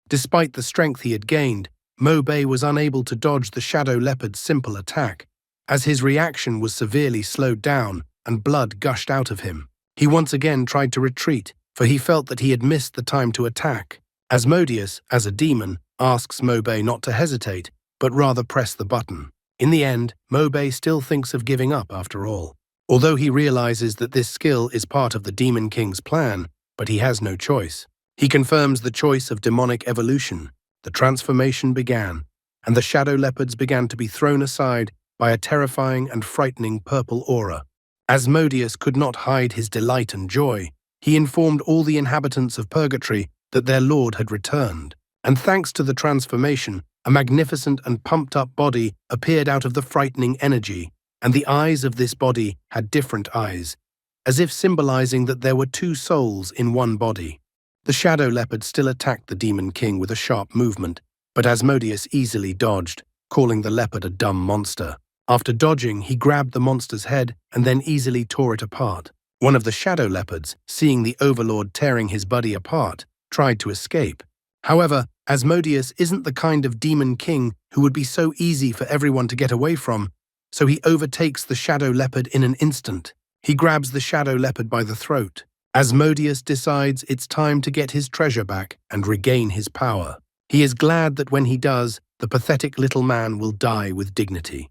Despite the strength he had gained, Mobei was unable to dodge the shadow leopard's simple attack, as his reaction was severely slowed down and blood gushed out of him. He once again tried to retreat, for he felt that he had missed the time to attack. Asmodeus, as a demon, asks Mobei not to hesitate, but rather press the button. In the end, Mobei still thinks of giving up after all. Although he realizes that this skill is part of the Demon King's plan, but he has no choice. He confirms the choice of demonic evolution. The transformation began, and the shadow leopards began to be thrown aside by a terrifying and frightening purple aura. Asmodeus could not hide his delight and joy. He informed all the inhabitants of Purgatory that their lord had returned, and thanks to the transformation, a magnificent and pumped-up body appeared out of the frightening energy, and the eyes of this body had different eyes, as if symbolizing that there were two souls in one body. The shadow leopard still attacked the Demon King with a sharp movement, but Asmodeus easily dodged, calling the leopard a dumb monster. After dodging, he grabbed the monster's head and then easily tore it apart. One of the shadow leopards, seeing the overlord tearing his buddy apart, tried to escape. However, Asmodeus isn't the kind of demon king who would be so easy for everyone to get away from, so he overtakes the shadow leopard in an instant. He grabs the shadow leopard by the throat. Asmodeus decides it's time to get his treasure back and regain his power. He is glad that when he does, the pathetic little man will die with dignity.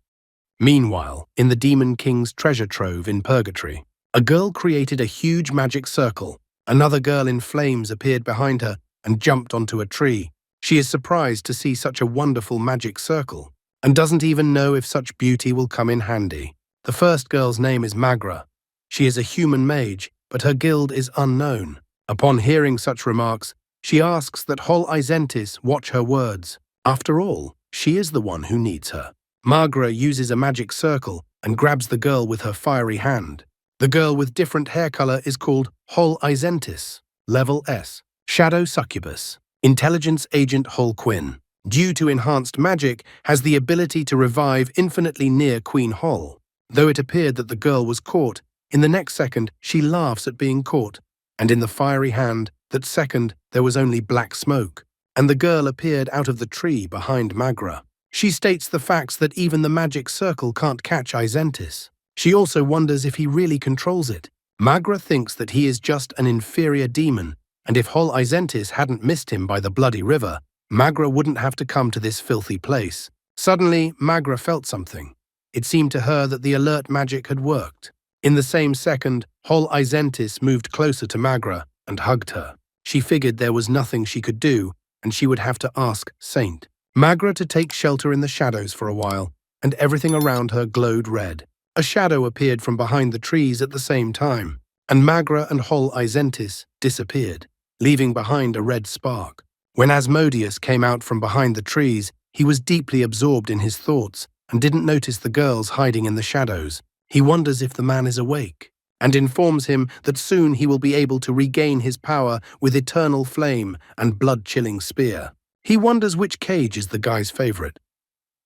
Meanwhile, in the Demon King's treasure trove in Purgatory, a girl created a huge magic circle. Another girl in flames appeared behind her and jumped onto a tree. She is surprised to see such a wonderful magic circle, and doesn't even know if such beauty will come in handy. The first girl's name is Magra. She is a human mage, but her guild is unknown. Upon hearing such remarks, she asks that Hol Izentis watch her words. After all, she is the one who needs her. Magra uses a magic circle and grabs the girl with her fiery hand. The girl with different hair color is called Hol Izentis, Level S. Shadow Succubus. Intelligence Agent Hol Quinn, due to enhanced magic, has the ability to revive infinitely near Queen Hol. Though it appeared that the girl was caught, in the next second she laughs at being caught, and in the fiery hand, that second there was only black smoke, and the girl appeared out of the tree behind Magra. She states the facts that even the magic circle can't catch Izentis. She also wonders if he really controls it. Magra thinks that he is just an inferior demon, and if Hol Izentis hadn't missed him by the bloody river, Magra wouldn't have to come to this filthy place. Suddenly, Magra felt something. It seemed to her that the alert magic had worked. In the same second, Hol Izentis moved closer to Magra and hugged her. She figured there was nothing she could do, and she would have to ask Saint Magra to take shelter in the shadows for a while, and everything around her glowed red. A shadow appeared from behind the trees at the same time, and Magra and Hol Izentis disappeared, leaving behind a red spark. When Asmodeus came out from behind the trees, he was deeply absorbed in his thoughts and didn't notice the girls hiding in the shadows. He wonders if the man is awake, and informs him that soon he will be able to regain his power with eternal flame and blood-chilling spear. He wonders which cage is the guy's favorite.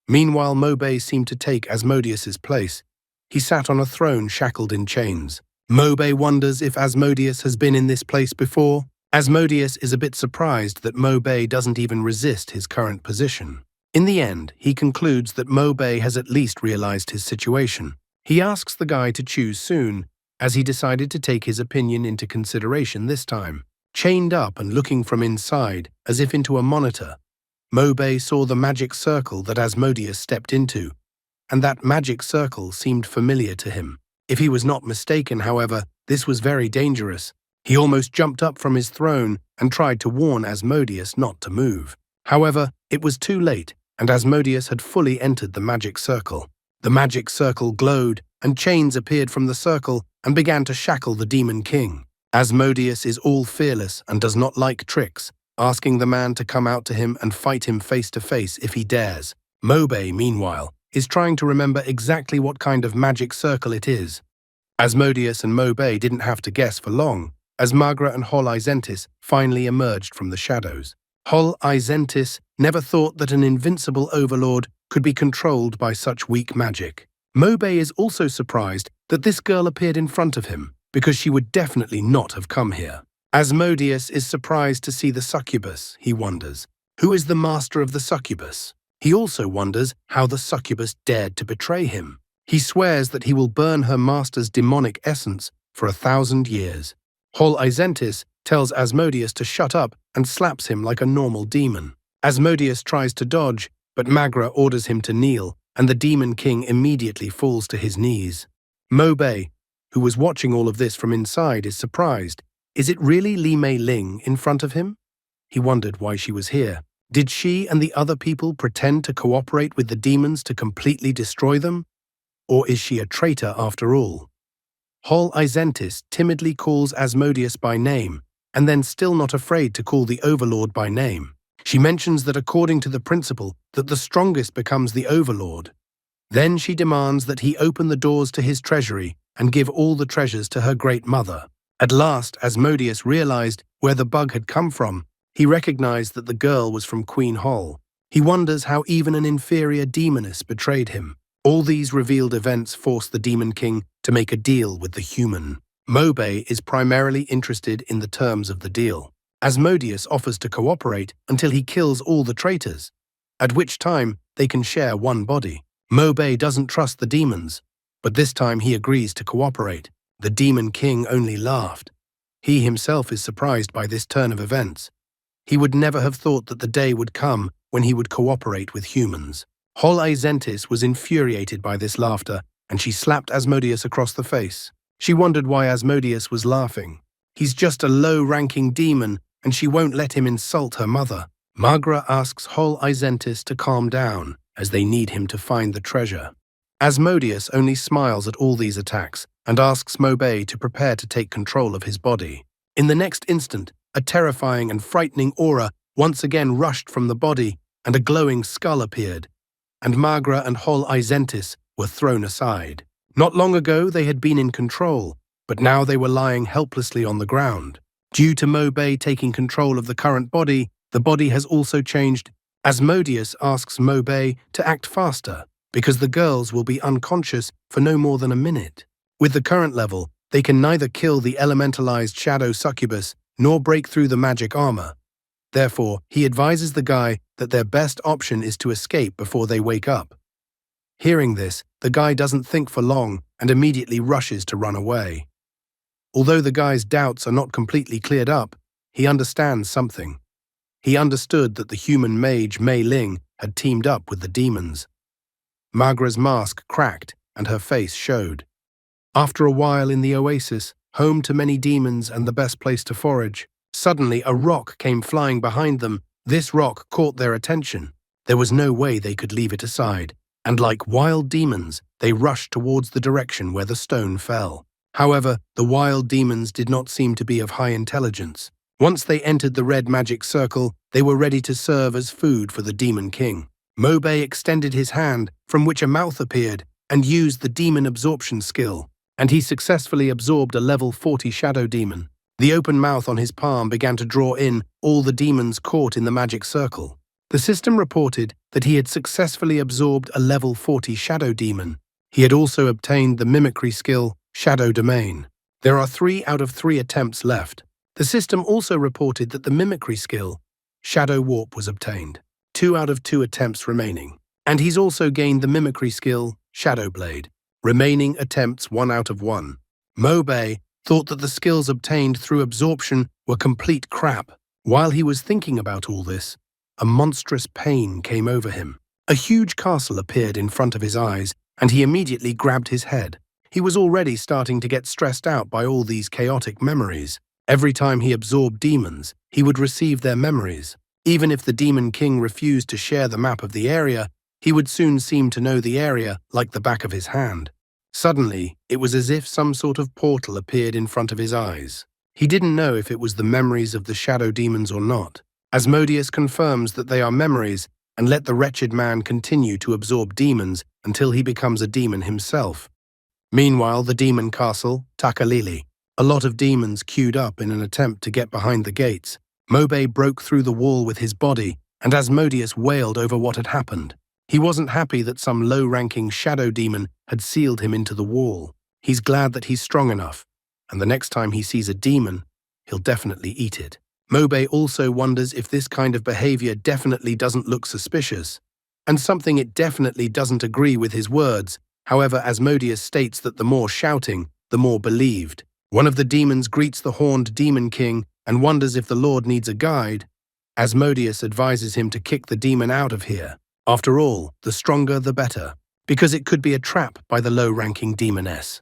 Meanwhile, Mobei seemed to take Asmodeus's place. He sat on a throne shackled in chains. Mobei wonders if Asmodeus has been in this place before. Asmodeus is a bit surprised that Mobei doesn't even resist his current position. In the end, he concludes that Mobei has at least realized his situation. He asks the guy to choose soon, as he decided to take his opinion into consideration this time. Chained up and looking from inside, as if into a monitor, Mobei saw the magic circle that Asmodeus stepped into, and that magic circle seemed familiar to him. If he was not mistaken, however, this was very dangerous. He almost jumped up from his throne and tried to warn Asmodeus not to move. However, it was too late, and Asmodeus had fully entered the magic circle. The magic circle glowed, and chains appeared from the circle and began to shackle the Demon King. Asmodeus is all fearless and does not like tricks, asking the man to come out to him and fight him face to face if he dares. Mobei, meanwhile, is trying to remember exactly what kind of magic circle it is. Asmodeus and Mobei didn't have to guess for long, as Magra and Hol Izentis finally emerged from the shadows. Hol Izentis never thought that an invincible overlord could be controlled by such weak magic. Mobei is also surprised that this girl appeared in front of him, because she would definitely not have come here. Asmodeus is surprised to see the succubus, he wonders. Who is the master of the succubus? He also wonders how the succubus dared to betray him. He swears that he will burn her master's demonic essence for 1,000 years. Hol Isentis tells Asmodeus to shut up and slaps him like a normal demon. Asmodeus tries to dodge, but Magra orders him to kneel, and the Demon King immediately falls to his knees. Mobei, who was watching all of this from inside, is surprised. Is it really Li Mei Ling in front of him? He wondered why she was here. Did she and the other people pretend to cooperate with the demons to completely destroy them? Or is she a traitor after all? Hol Isentis timidly calls Asmodeus by name, and then still not afraid to call the Overlord by name. She mentions that according to the principle that the strongest becomes the Overlord. Then she demands that he open the doors to his treasury and give all the treasures to her great mother. At last, Asmodeus realized where the bug had come from. He recognized that the girl was from Queen Hol. He wonders how even an inferior demoness betrayed him. All these revealed events force the Demon King to make a deal with the human. Mobei is primarily interested in the terms of the deal. Asmodeus offers to cooperate until he kills all the traitors, at which time they can share one body. Mobei doesn't trust the demons, but this time he agrees to cooperate. The Demon King only laughed. He himself is surprised by this turn of events. He would never have thought that the day would come when he would cooperate with humans. Hol Isentis was infuriated by this laughter, and she slapped Asmodeus across the face. She wondered why Asmodeus was laughing. He's just a low-ranking demon, and she won't let him insult her mother. Magra asks Hol Isentis to calm down, as they need him to find the treasure. Asmodeus only smiles at all these attacks and asks Mobei to prepare to take control of his body. In the next instant, a terrifying and frightening aura once again rushed from the body, and a glowing skull appeared, and Magra and Hol Isentis were thrown aside. Not long ago they had been in control, but now they were lying helplessly on the ground. Due to Mobei taking control of the current body, the body has also changed. Asmodeus asks Mobei to act faster, because the girls will be unconscious for no more than a minute. With the current level, they can neither kill the elementalized shadow succubus nor break through the magic armor. Therefore, he advises the guy that their best option is to escape before they wake up. Hearing this, the guy doesn't think for long and immediately rushes to run away. Although the guy's doubts are not completely cleared up, he understands something. He understood that the human mage Mei Ling had teamed up with the demons. Magra's mask cracked and her face showed. After a while in the oasis, home to many demons and the best place to forage, suddenly a rock came flying behind them. This rock caught their attention. There was no way they could leave it aside, and like wild demons, they rushed towards the direction where the stone fell. However, the wild demons did not seem to be of high intelligence. Once they entered the red magic circle, they were ready to serve as food for the Demon King. Mobei extended his hand, from which a mouth appeared, and used the demon absorption skill, and he successfully absorbed a level 40 shadow demon. The open mouth on his palm began to draw in all the demons caught in the magic circle. The system reported that he had successfully absorbed a level 40 shadow demon. He had also obtained the mimicry skill, Shadow Domain. There are 3 out of 3 attempts left. The system also reported that the mimicry skill, Shadow Warp, was obtained. 2 out of 2 attempts remaining. And he's also gained the mimicry skill, Shadow Blade. Remaining attempts 1 out of 1. Mobei thought that the skills obtained through absorption were complete crap. While he was thinking about all this, a monstrous pain came over him. A huge castle appeared in front of his eyes, and he immediately grabbed his head. He was already starting to get stressed out by all these chaotic memories. Every time he absorbed demons, he would receive their memories. Even if the Demon King refused to share the map of the area, he would soon seem to know the area like the back of his hand. Suddenly, it was as if some sort of portal appeared in front of his eyes. He didn't know if it was the memories of the shadow demons or not. Asmodeus confirms that they are memories and let the wretched man continue to absorb demons until he becomes a demon himself. Meanwhile, the demon castle, Takalili. A lot of demons queued up in an attempt to get behind the gates. Mobei broke through the wall with his body, and Asmodeus wailed over what had happened. He wasn't happy that some low-ranking shadow demon had sealed him into the wall. He's glad that he's strong enough, and the next time he sees a demon, he'll definitely eat it. Mobe also wonders if this kind of behavior definitely doesn't look suspicious, and something it definitely doesn't agree with his words. However, Asmodeus states that the more shouting, the more believed. One of the demons greets the horned demon king and wonders if the Lord needs a guide. Asmodeus advises him to kick the demon out of here. After all, the stronger the better, because it could be a trap by the low-ranking demoness.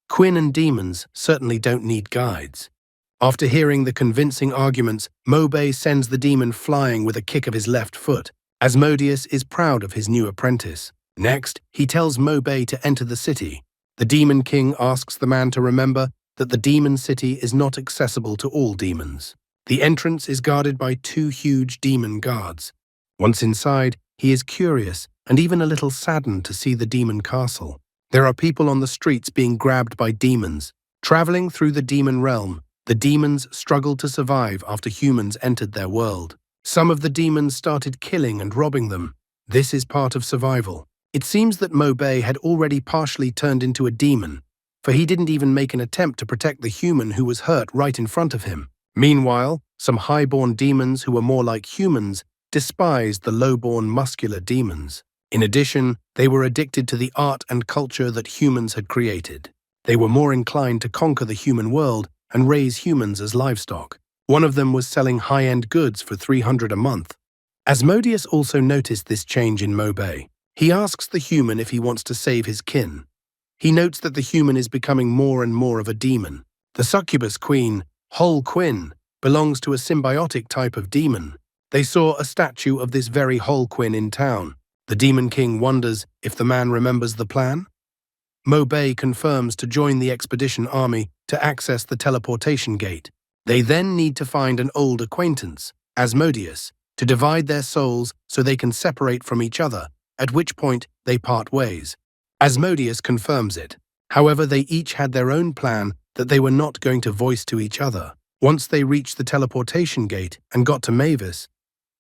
Quinn and demons certainly don't need guides. After hearing the convincing arguments, Mobe sends the demon flying with a kick of his left foot. Asmodeus is proud of his new apprentice. Next, he tells Mobe to enter the city. The Demon King asks the man to remember that the demon city is not accessible to all demons. The entrance is guarded by 2 huge demon guards. Once inside, he is curious and even a little saddened to see the demon castle. There are people on the streets being grabbed by demons. Traveling through the demon realm, the demons struggled to survive after humans entered their world. Some of the demons started killing and robbing them. This is part of survival. It seems that Mobe had already partially turned into a demon, for he didn't even make an attempt to protect the human who was hurt right in front of him. Meanwhile, some high-born demons who were more like humans despised the low-born muscular demons. In addition, they were addicted to the art and culture that humans had created. They were more inclined to conquer the human world and raise humans as livestock. One of them was selling high-end goods for 300 a month. Asmodeus also noticed this change in Mobe. He asks the human if he wants to save his kin. He notes that the human is becoming more and more of a demon. The succubus queen, Hol Quinn, belongs to a symbiotic type of demon. They saw a statue of this very Hol Quinn in town. The Demon King wonders if the man remembers the plan. Mobe confirms to join the expedition army to access the teleportation gate. They then need to find an old acquaintance, Asmodeus, to divide their souls so they can separate from each other, at which point they part ways. Asmodeus confirms it. However, they each had their own plan that they were not going to voice to each other. Once they reached the teleportation gate and got to Mavis,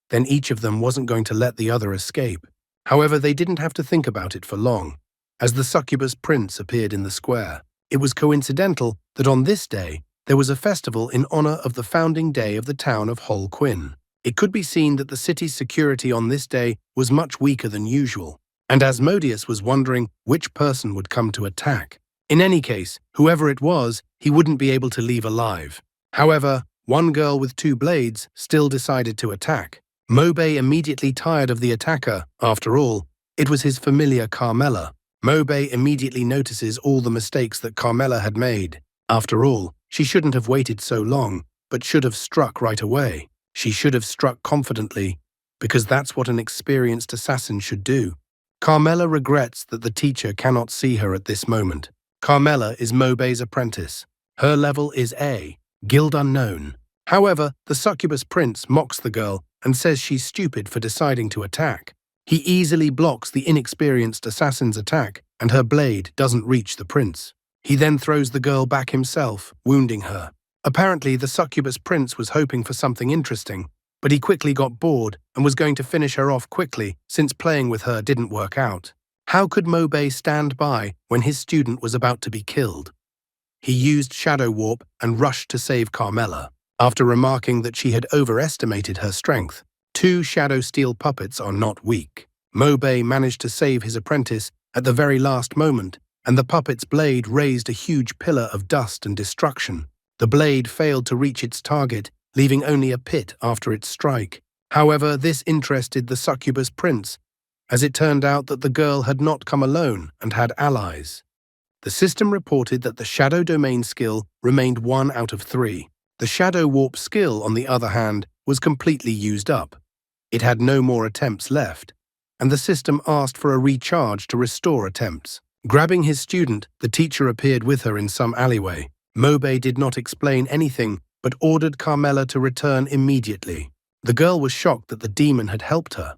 then each of them wasn't going to let the other escape. However, they didn't have to think about it for long, as the succubus prince appeared in the square. It was coincidental that on this day, there was a festival in honor of the founding day of the town of Hol Quinn. It could be seen that the city's security on this day was much weaker than usual, and Asmodeus was wondering which person would come to attack. In any case, whoever it was, he wouldn't be able to leave alive. However, one girl with 2 blades still decided to attack. Mobe immediately tired of the attacker. After all, it was his familiar Carmela. Mobe immediately notices all the mistakes that Carmela had made. After all, she shouldn't have waited so long, but should have struck right away. She should have struck confidently, because that's what an experienced assassin should do. Carmela regrets that the teacher cannot see her at this moment. Carmela is Mobe's apprentice. Her level is A, Guild Unknown. However, the succubus prince mocks the girl and says she's stupid for deciding to attack. He easily blocks the inexperienced assassin's attack, and her blade doesn't reach the prince. He then throws the girl back himself, wounding her. Apparently, the succubus prince was hoping for something interesting, but he quickly got bored and was going to finish her off quickly since playing with her didn't work out. How could Mobe stand by when his student was about to be killed? He used Shadow Warp and rushed to save Carmela. After remarking that she had overestimated her strength, 2 Shadow Steel puppets are not weak. Mobe managed to save his apprentice at the very last moment, and the puppet's blade raised a huge pillar of dust and destruction. The blade failed to reach its target, leaving only a pit after its strike. However, this interested the succubus prince, as it turned out that the girl had not come alone and had allies. The system reported that the Shadow Domain skill remained 1 out of 3. The Shadow Warp skill, on the other hand, was completely used up. It had no more attempts left, and the system asked for a recharge to restore attempts. Grabbing his student, the teacher appeared with her in some alleyway. Mobe did not explain anything, but ordered Carmela to return immediately. The girl was shocked that the demon had helped her.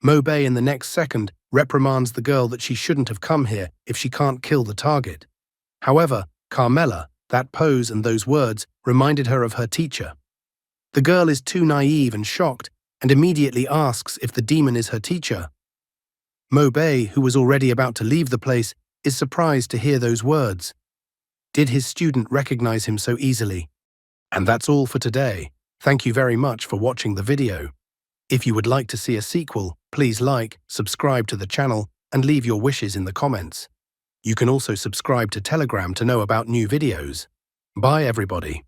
Mobe, in the next second, reprimands the girl that she shouldn't have come here if she can't kill the target. However, Carmela, that pose and those words, reminded her of her teacher. The girl is too naive and shocked, and immediately asks if the demon is her teacher. Mobe, who was already about to leave the place, is surprised to hear those words. Did his student recognize him so easily? And that's all for today. Thank you very much for watching the video. If you would like to see a sequel, please like, subscribe to the channel, and leave your wishes in the comments. You can also subscribe to Telegram to know about new videos. Bye everybody.